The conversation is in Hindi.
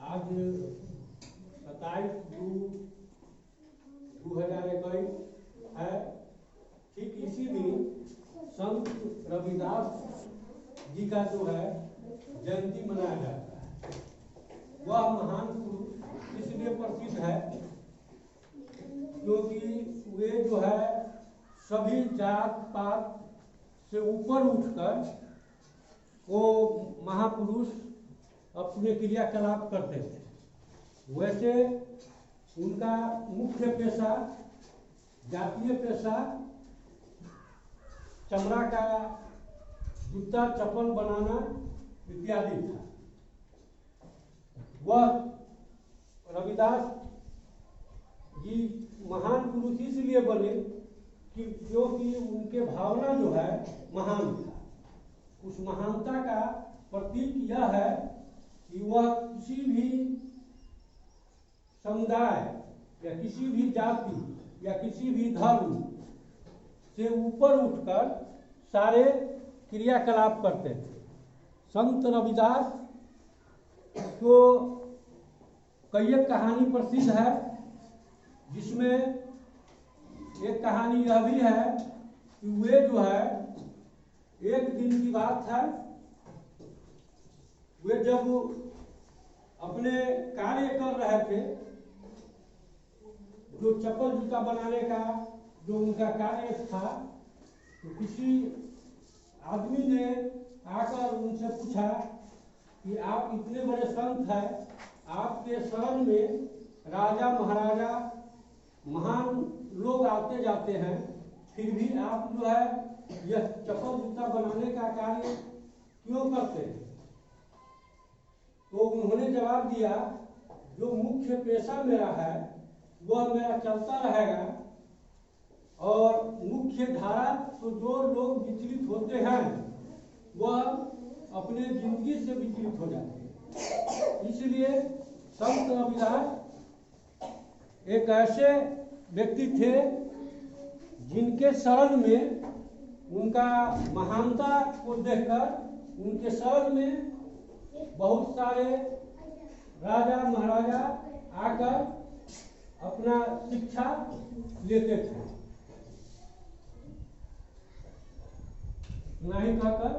आज 27/2/2021 है। ठीक इसी दिन संत रविदास जी का जो है जयंती मनाया जाता है। वह महान पुरुष इसलिए प्रसिद्ध है क्योंकि वे जो है सभी जात पात से ऊपर उठकर वो महापुरुष अपने क्रियाकलाप करते थे। वैसे उनका मुख्य पेशा जातीय पेशा चमड़ा का जूता चप्पल बनाना इत्यादि था। वह रविदास जी महान पुरुष इसलिए बने कि क्योंकि उनके भावना जो है महान था। उस महानता का प्रतीक यह है कि वह किसी भी समुदाय या किसी भी जाति या किसी भी धर्म से ऊपर उठकर सारे क्रियाकलाप करते थे। संत रविदास को कई एक कहानी प्रसिद्ध है, जिसमें एक कहानी यह भी है कि वे जो है एक दिन की बात है, वे जब अपने कार्य कर रहे थे, जो चप्पल जूता बनाने का जो उनका कार्य था, तो किसी आदमी ने आकर उनसे पूछा कि आप इतने बड़े संत हैं, आपके शरण में राजा महाराजा महान लोग आते जाते हैं, फिर भी आप जो है यह चप्पल जूता बनाने का कार्य क्यों करते हैं? तो उन्होंने जवाब दिया, जो मुख्य पेशा मेरा है वह मेरा चलता रहेगा, और मुख्य धारा तो जो लोग विचलित होते हैं वह अपने जिंदगी से विचलित हो जाते हैं। इसलिए संत रविदास एक ऐसे व्यक्ति थे जिनके शरण में उनका महानता को देखकर उनके शरण में बहुत सारे राजा महाराजा आकर अपना शिक्षा लेते थे। नहीं कहकर